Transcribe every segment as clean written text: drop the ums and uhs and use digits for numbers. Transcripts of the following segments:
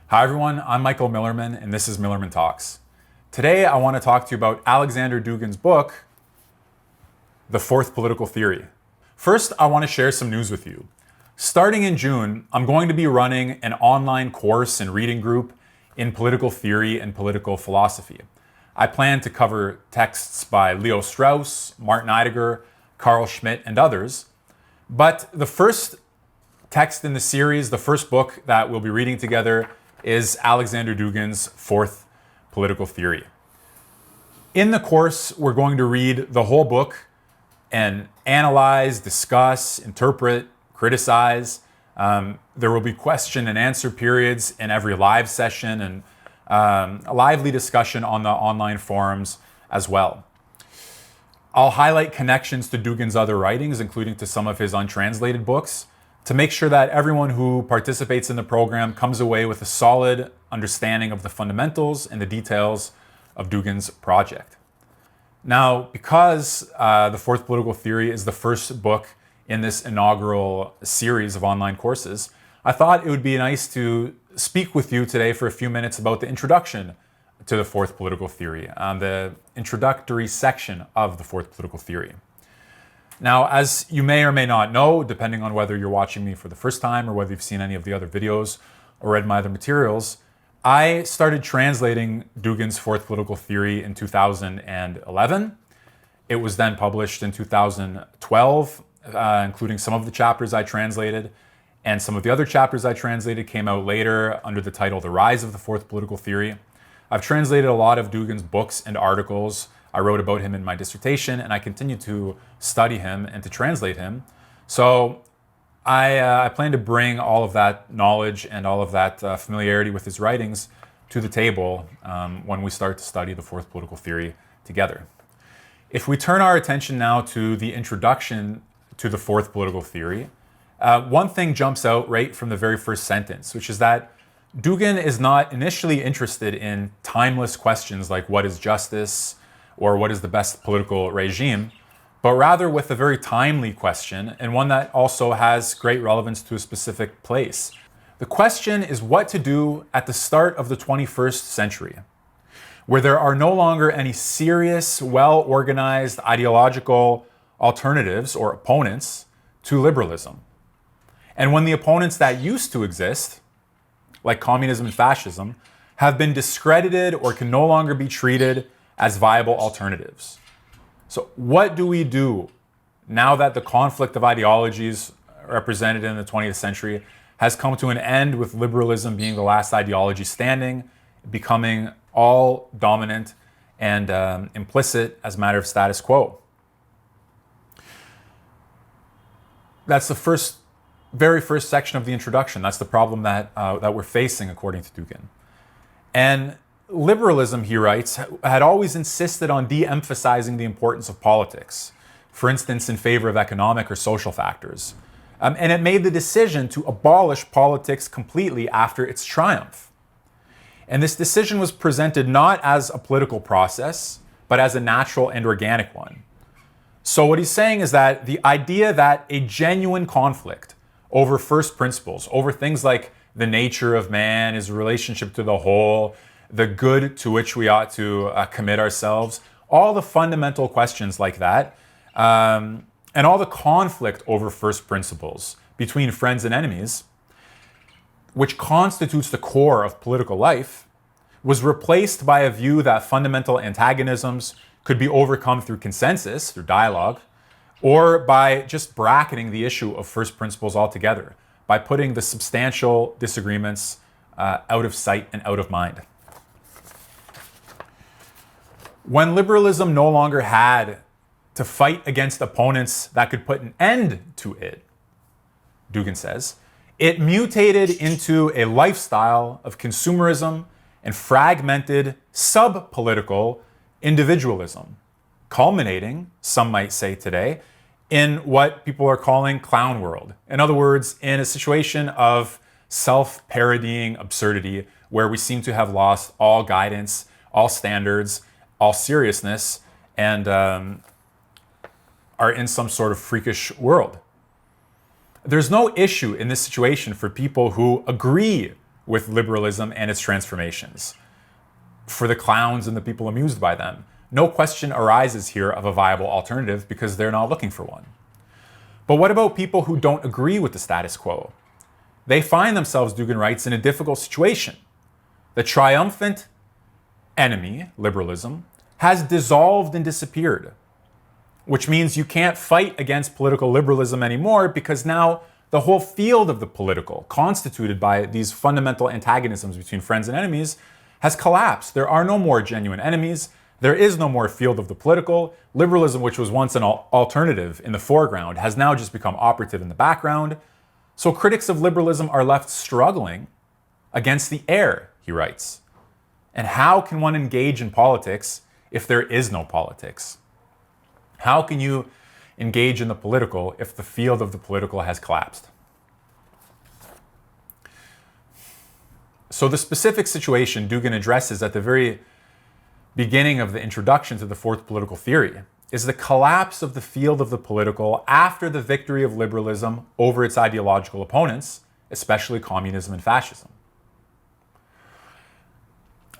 Hi everyone, I'm Michael Millerman and this is Millerman Talks. Today I want to talk to you about Alexander Dugin's book, The Fourth Political Theory. First, I want to share some news with you. Starting in June, I'm going to be running an online course and reading group in political theory and political philosophy. I plan to cover texts by Leo Strauss, Martin Heidegger, Carl Schmitt, and others. But the first text in the series, the first book that we'll be reading together, is Alexander Dugin's Fourth Political Theory. In the course, we're going to read the whole book and analyze, discuss, interpret, criticize. There will be question and answer periods in every live session and a lively discussion on the online forums as well. I'll highlight connections to Dugin's other writings, including to some of his untranslated books, to make sure that everyone who participates in the program comes away with a solid understanding of the fundamentals and the details of Dugin's project. Now, because The Fourth Political Theory is the first book in this inaugural series of online courses, I thought it would be nice to speak with you today for a few minutes about the introduction to The Fourth Political Theory, the introductory section of The Fourth Political Theory. Now, as you may or may not know, depending on whether you're watching me for the first time or whether you've seen any of the other videos or read my other materials, I started translating Dugin's Fourth Political Theory in 2011. It was then published in 2012, including some of the chapters I translated, and some of the other chapters I translated came out later under the title The Rise of the Fourth Political Theory. I've translated a lot of Dugin's books and articles. I wrote about him in my dissertation, and I continue to study him and to translate him. So I plan to bring all of that knowledge and all of that familiarity with his writings to the table when we start to study the Fourth Political Theory together. If we turn our attention now to the introduction to the Fourth Political Theory, one thing jumps out right from the very first sentence, which is that Dugin is not initially interested in timeless questions like what is justice or what is the best political regime, but rather with a very timely question and one that also has great relevance to a specific place. The question is what to do at the start of the 21st century, where there are no longer any serious, well-organized ideological alternatives or opponents to liberalism. And when the opponents that used to exist, like communism and fascism, have been discredited or can no longer be treated as viable alternatives. So what do we do now that the conflict of ideologies represented in the 20th century has come to an end, with liberalism being the last ideology standing, becoming all dominant and implicit as a matter of status quo? That's the very first section of the introduction. That's the problem that we're facing, according to Dugin. And liberalism, he writes, had always insisted on de-emphasizing the importance of politics, for instance, in favor of economic or social factors. And it made the decision to abolish politics completely after its triumph. And this decision was presented not as a political process, but as a natural and organic one. So what he's saying is that the idea that a genuine conflict over first principles, over things like the nature of man, his relationship to the whole, the good to which we ought to commit ourselves, all the fundamental questions like that, and all the conflict over first principles between friends and enemies, which constitutes the core of political life, was replaced by a view that fundamental antagonisms could be overcome through consensus, through dialogue, or by just bracketing the issue of first principles altogether, by putting the substantial disagreements out of sight and out of mind. When liberalism no longer had to fight against opponents that could put an end to it, Dugin says, it mutated into a lifestyle of consumerism and fragmented sub-political individualism, culminating, some might say today, in what people are calling clown world. In other words, in a situation of self-parodying absurdity where we seem to have lost all guidance, all standards, all seriousness, and are in some sort of freakish world. There's no issue in this situation for people who agree with liberalism and its transformations. For the clowns and the people amused by them, no question arises here of a viable alternative because they're not looking for one. But what about people who don't agree with the status quo? They find themselves, Dugin writes, in a difficult situation. The triumphant enemy, liberalism, has dissolved and disappeared, which means you can't fight against political liberalism anymore because now the whole field of the political, constituted by these fundamental antagonisms between friends and enemies, has collapsed. There are no more genuine enemies. There is no more field of the political. Liberalism, which was once an alternative in the foreground, has now just become operative in the background. So critics of liberalism are left struggling against the air, he writes. And how can one engage in politics if there is no politics? How can you engage in the political if the field of the political has collapsed? So the specific situation Dugin addresses at the very beginning of the introduction to the fourth political theory is the collapse of the field of the political after the victory of liberalism over its ideological opponents, especially communism and fascism.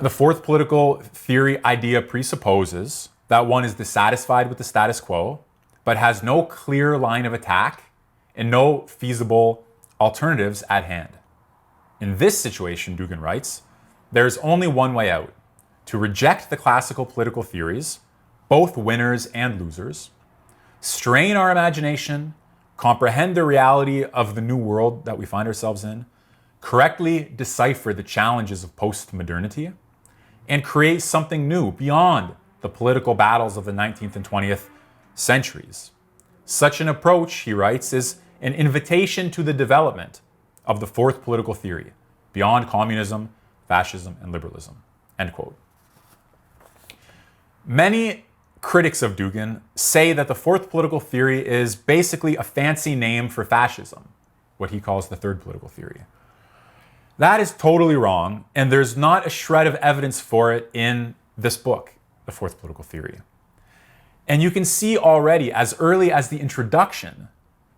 The fourth political theory idea presupposes that one is dissatisfied with the status quo, but has no clear line of attack and no feasible alternatives at hand. In this situation, Dugin writes, there is only one way out: to reject the classical political theories, both winners and losers, strain our imagination, comprehend the reality of the new world that we find ourselves in, correctly decipher the challenges of post-modernity, and create something new beyond the political battles of the 19th and 20th centuries. Such an approach, he writes, is an invitation to the development of the fourth political theory, beyond communism, fascism, and liberalism. End quote. Many critics of Dugin say that the fourth political theory is basically a fancy name for fascism, what he calls the third political theory. That is totally wrong, and there's not a shred of evidence for it in this book, The Fourth Political Theory. And you can see already, as early as the introduction,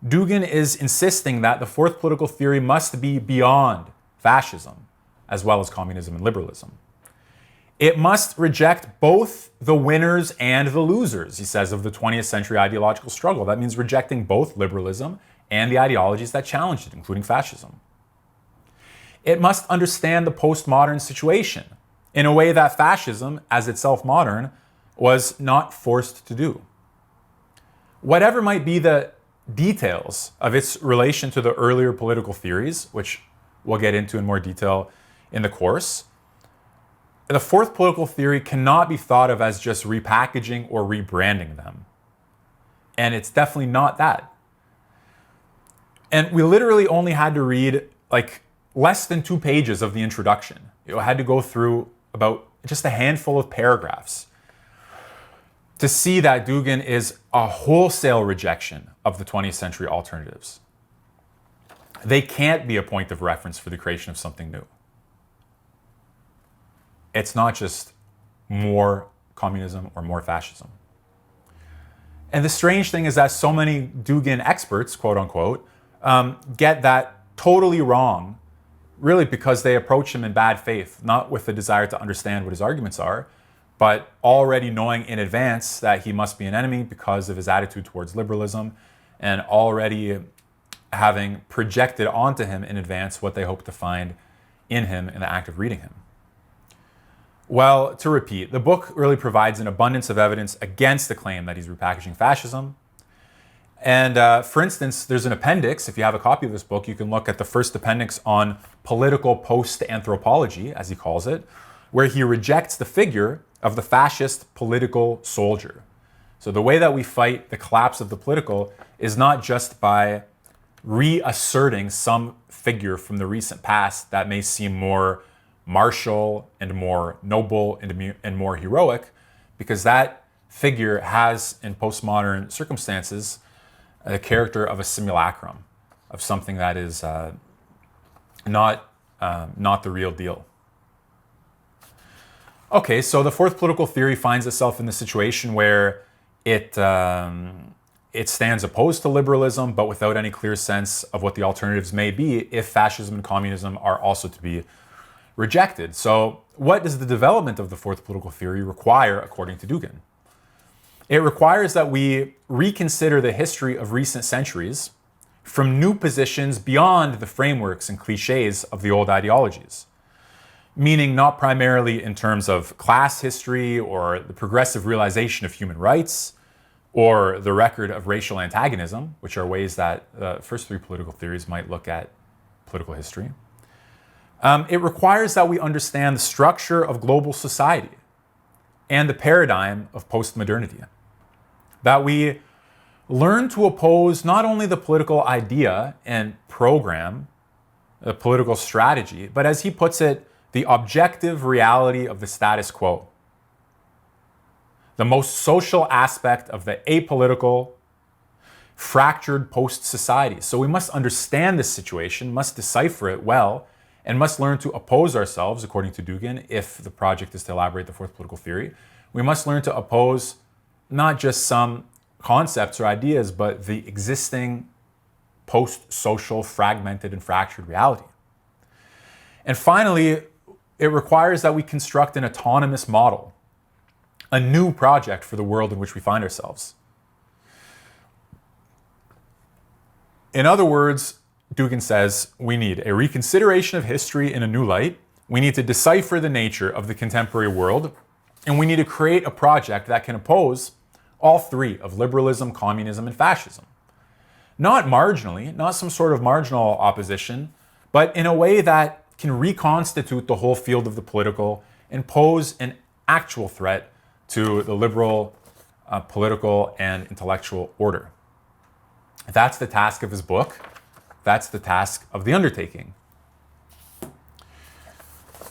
Dugin is insisting that the fourth political theory must be beyond fascism, as well as communism and liberalism. It must reject both the winners and the losers, he says, of the 20th century ideological struggle. That means rejecting both liberalism and the ideologies that challenged it, including fascism. It must understand the postmodern situation in a way that fascism, as itself modern, was not forced to do. Whatever might be the details of its relation to the earlier political theories, which we'll get into in more detail in the course, the fourth political theory cannot be thought of as just repackaging or rebranding them. And it's definitely not that. And we literally only had to read like less than 2 pages of the introduction. You had to go through about just a handful of paragraphs to see that Dugin is a wholesale rejection of the 20th century alternatives. They can't be a point of reference for the creation of something new. It's not just more communism or more fascism. And the strange thing is that so many Dugin experts, quote unquote, get that totally wrong, really because they approach him in bad faith, not with the desire to understand what his arguments are, but already knowing in advance that he must be an enemy because of his attitude towards liberalism, and already having projected onto him in advance what they hope to find in him in the act of reading him. Well, to repeat, the book really provides an abundance of evidence against the claim that he's repackaging fascism. And for instance, there's an appendix. If you have a copy of this book, you can look at the first appendix on political post-anthropology, as he calls it, where he rejects the figure of the fascist political soldier. So the way that we fight the collapse of the political is not just by reasserting some figure from the recent past that may seem more martial and more noble and more heroic, because that figure has, in postmodern circumstances, the character of a simulacrum, of something that is not the real deal. Okay, so the fourth political theory finds itself in the situation where it stands opposed to liberalism, but without any clear sense of what the alternatives may be if fascism and communism are also to be rejected. So what does the development of the fourth political theory require according to Dugin? It requires that we reconsider the history of recent centuries from new positions beyond the frameworks and cliches of the old ideologies, meaning not primarily in terms of class history or the progressive realization of human rights or the record of racial antagonism, which are ways that the first three political theories might look at political history. It requires that we understand the structure of global society and the paradigm of postmodernity, that we learn to oppose not only the political idea and program, the political strategy, but as he puts it, the objective reality of the status quo, the most social aspect of the apolitical, fractured post-society. So we must understand this situation, must decipher it well, and must learn to oppose ourselves, according to Dugin, if the project is to elaborate the fourth political theory. We must learn to oppose not just some concepts or ideas, but the existing post-social, fragmented and fractured reality. And finally, it requires that we construct an autonomous model, a new project for the world in which we find ourselves. In other words, Dugin says we need a reconsideration of history in a new light, we need to decipher the nature of the contemporary world, and we need to create a project that can oppose all three of liberalism, communism, and fascism. Not marginally, not some sort of marginal opposition, but in a way that can reconstitute the whole field of the political and pose an actual threat to the liberal political and intellectual order. That's the task of his book. That's the task of the undertaking,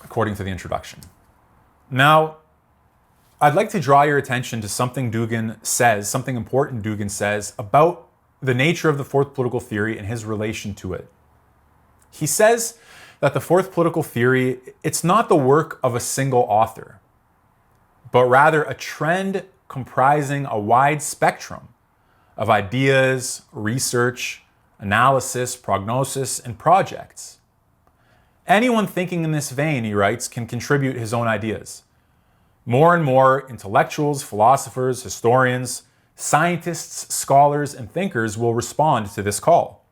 according to the introduction. Now, I'd like to draw your attention to something Dugin says, something important Dugin says about the nature of the fourth political theory and his relation to it. He says that the fourth political theory, it's not the work of a single author, but rather a trend comprising a wide spectrum of ideas, research, analysis, prognosis, and projects. Anyone thinking in this vein, he writes, can contribute his own ideas. More and more intellectuals, philosophers, historians, scientists, scholars, and thinkers will respond to this call.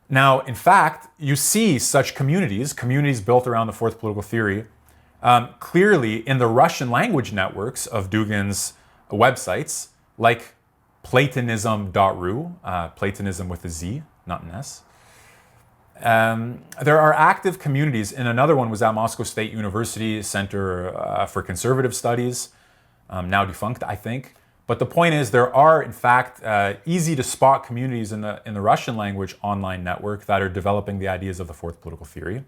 Now, in fact, you see such communities built around the fourth political theory, clearly in the Russian language networks of Dugin's websites, like Platonism.ru, Platonism with a Z, not an S. There are active communities, and another one was at Moscow State University Center for Conservative Studies, now defunct, I think. But the point is, there are, in fact, easy to spot communities in the Russian language online network that are developing the ideas of the fourth political theory.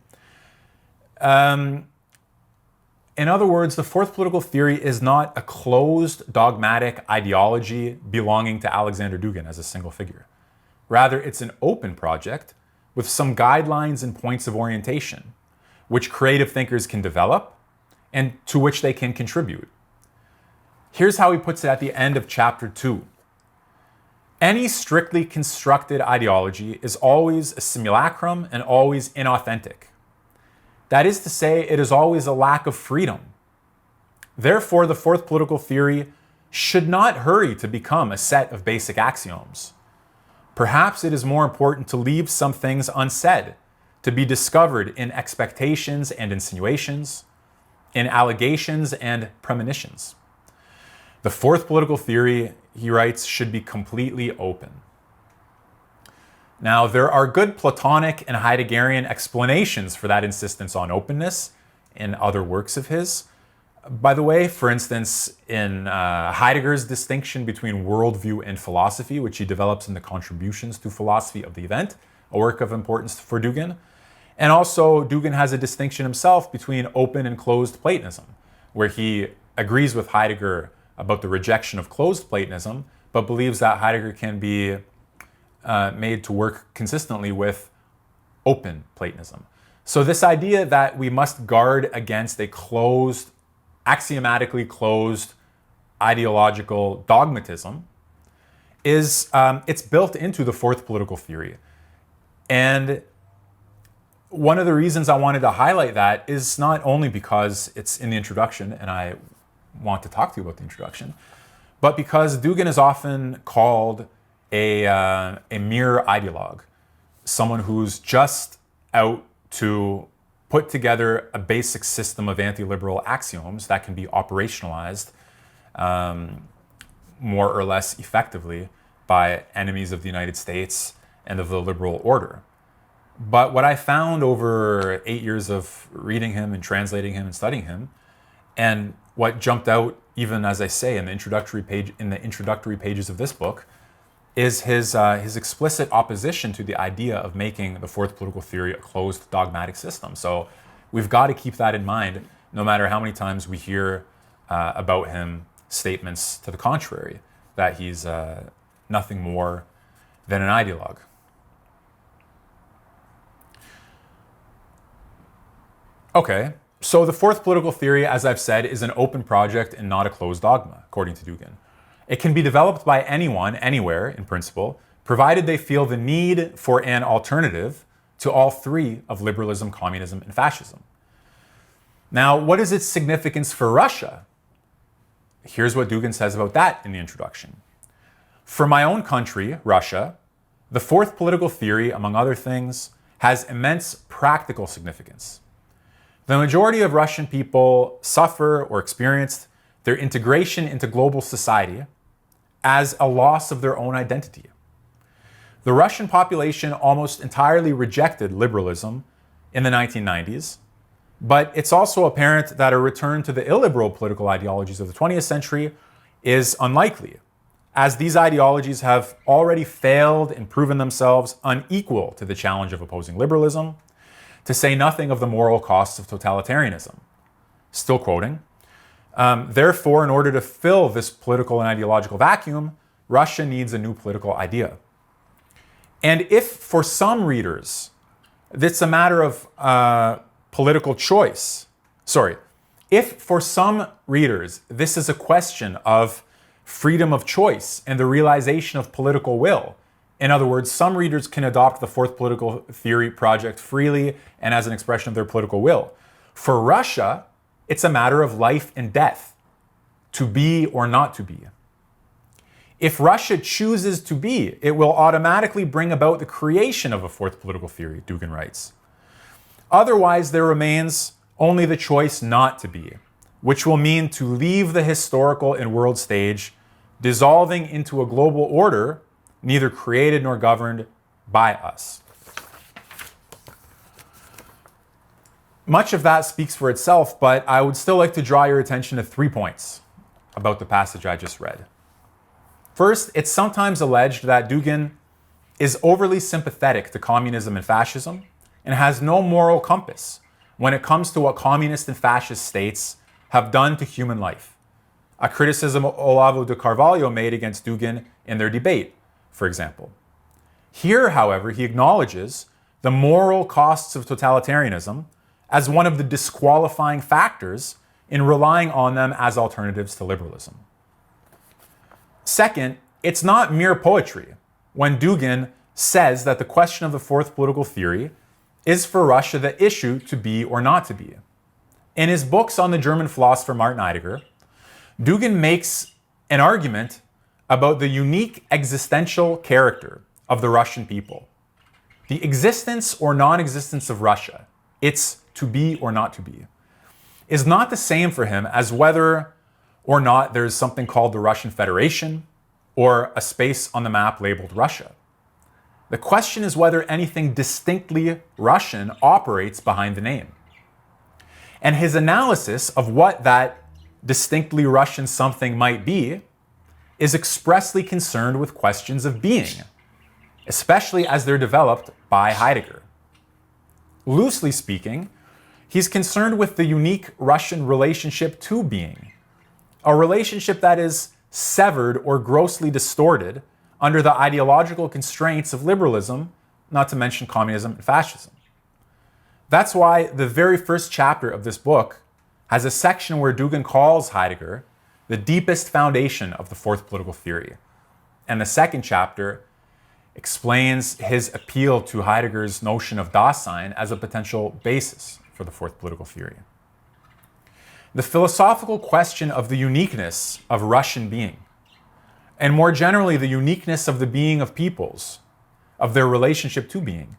In other words, the fourth political theory is not a closed, dogmatic ideology belonging to Alexander Dugin as a single figure. Rather, it's an open project with some guidelines and points of orientation, which creative thinkers can develop and to which they can contribute. Here's how he puts it at the end of chapter 2. Any strictly constructed ideology is always a simulacrum and always inauthentic. That is to say, it is always a lack of freedom. Therefore, the fourth political theory should not hurry to become a set of basic axioms. Perhaps it is more important to leave some things unsaid, to be discovered in expectations and insinuations, in allegations and premonitions. The fourth political theory, he writes, should be completely open. Now, there are good Platonic and Heideggerian explanations for that insistence on openness in other works of his. By the way, for instance, in Heidegger's distinction between worldview and philosophy, which he develops in the Contributions to Philosophy of the Event, a work of importance for Dugin. And also, Dugin has a distinction himself between open and closed Platonism, where he agrees with Heidegger about the rejection of closed Platonism, but believes that Heidegger can be made to work consistently with open Platonism. So this idea that we must guard against a closed, axiomatically closed ideological dogmatism is it's built into the fourth political theory. And one of the reasons I wanted to highlight that is not only because it's in the introduction and I want to talk to you about the introduction, but because Dugin is often called a mere ideologue, someone who's just out to put together a basic system of anti-liberal axioms that can be operationalized more or less effectively by enemies of the United States and of the liberal order. But what I found over 8 years of reading him and translating him and studying him, and what jumped out, even as I say, in the introductory pages of this book, is his explicit opposition to the idea of making the fourth political theory a closed dogmatic system. So we've got to keep that in mind, no matter how many times we hear about him statements to the contrary, that he's nothing more than an ideologue. Okay, so the fourth political theory, as I've said, is an open project and not a closed dogma, according to Dugin. It can be developed by anyone, anywhere, in principle, provided they feel the need for an alternative to all three of liberalism, communism, and fascism. Now, what is its significance for Russia? Here's what Dugin says about that in the introduction. For my own country, Russia, the fourth political theory, among other things, has immense practical significance. The majority of Russian people suffer or experienced their integration into global society as a loss of their own identity. The Russian population almost entirely rejected liberalism in the 1990s, but it's also apparent that a return to the illiberal political ideologies of the 20th century is unlikely, as these ideologies have already failed and proven themselves unequal to the challenge of opposing liberalism, to say nothing of the moral costs of totalitarianism. Still quoting, therefore, in order to fill this political and ideological vacuum, Russia needs a new political idea. And if for some readers, it's a matter of political choice, if for some readers, this is a question of freedom of choice and the realization of political will, in other words, some readers can adopt the fourth political theory project freely and as an expression of their political will. For Russia, it's a matter of life and death, to be or not to be. If Russia chooses to be, it will automatically bring about the creation of a fourth political theory, Dugin writes. Otherwise, there remains only the choice not to be, which will mean to leave the historical and world stage, dissolving into a global order neither created nor governed by us. Much of that speaks for itself, but I would still like to draw your attention to 3 points about the passage I just read. First, it's sometimes alleged that Dugin is overly sympathetic to communism and fascism and has no moral compass when it comes to what communist and fascist states have done to human life, a criticism Olavo de Carvalho made against Dugin in their debate, for example. Here, however, he acknowledges the moral costs of totalitarianism as one of the disqualifying factors in relying on them as alternatives to liberalism. Second, it's not mere poetry when Dugin says that the question of the fourth political theory is for Russia the issue to be or not to be. In his books on the German philosopher Martin Heidegger, Dugin makes an argument about the unique existential character of the Russian people. The existence or non-existence of Russia, its to be or not to be, is not the same for him as whether or not there is something called the Russian Federation or a space on the map labeled Russia. The question is whether anything distinctly Russian operates behind the name. And his analysis of what that distinctly Russian something might be is expressly concerned with questions of being, especially as they're developed by Heidegger. Loosely speaking, he's concerned with the unique Russian relationship to being, a relationship that is severed or grossly distorted under the ideological constraints of liberalism, not to mention communism and fascism. That's why the very first chapter of this book has a section where Dugin calls Heidegger the deepest foundation of the fourth political theory. And the second chapter explains his appeal to Heidegger's notion of Dasein as a potential basis for the fourth political theory. The philosophical question of the uniqueness of Russian being, and more generally the uniqueness of the being of peoples, of their relationship to being,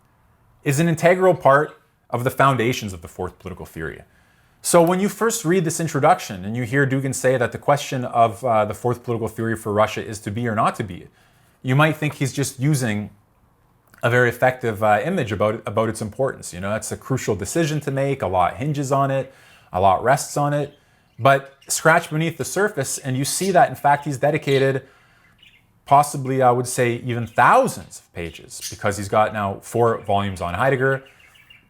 is an integral part of the foundations of the fourth political theory. So when you first read this introduction and you hear Dugin say that the question of the fourth political theory for Russia is to be or not to be, you might think he's just using a very effective image about its importance. You know, it's a crucial decision to make, a lot hinges on it, a lot rests on it, but scratch beneath the surface and you see that in fact he's dedicated possibly, I would say, even thousands of pages, because he's got now 4 volumes on Heidegger,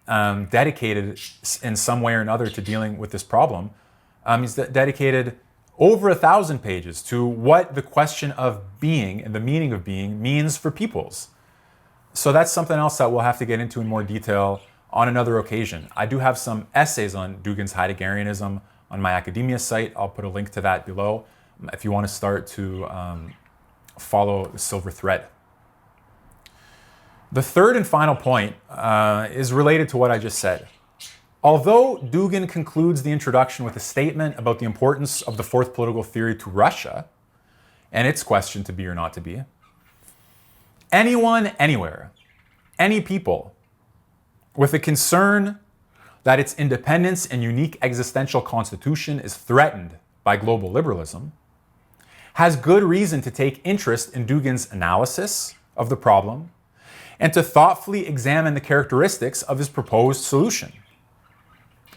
dedicated in some way or another to dealing with this problem. He's dedicated over 1,000 pages to what the question of being and the meaning of being means for peoples. So that's something else that we'll have to get into in more detail on another occasion. I do have some essays on Dugin's Heideggerianism on my academia site. I'll put a link to that below if you want to start to follow the silver thread. The third and final point is related to what I just said. Although Dugin concludes the introduction with a statement about the importance of the fourth political theory to Russia and its question to be or not to be, anyone, anywhere, any people with a concern that its independence and unique existential constitution is threatened by global liberalism has good reason to take interest in Dugin's analysis of the problem and to thoughtfully examine the characteristics of his proposed solution.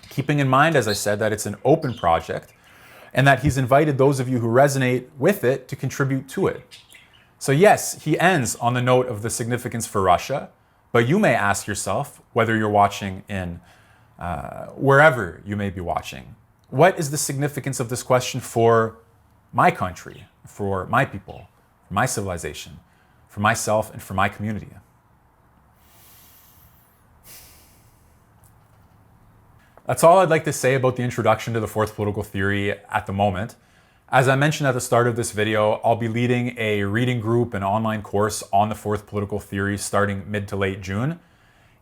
Keeping in mind, as I said, that it's an open project and that he's invited those of you who resonate with it to contribute to it. So yes, he ends on the note of the significance for Russia, but you may ask yourself, whether you're watching in wherever you may be watching, what is the significance of this question for my country, for my people, for my civilization, for myself, and for my community? That's all I'd like to say about the introduction to the fourth political theory at the moment. As I mentioned at the start of this video, I'll be leading a reading group, an online course on the fourth political theory starting mid to late June.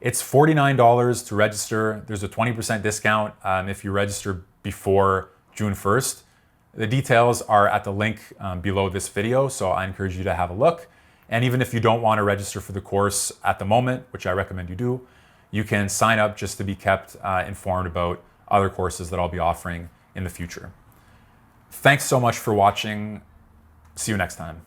It's $49 to register. There's a 20% discount if you register before June 1st. The details are at the link below this video, so I encourage you to have a look. And even if you don't want to register for the course at the moment, which I recommend you do, you can sign up just to be kept informed about other courses that I'll be offering in the future. Thanks so much for watching. See you next time.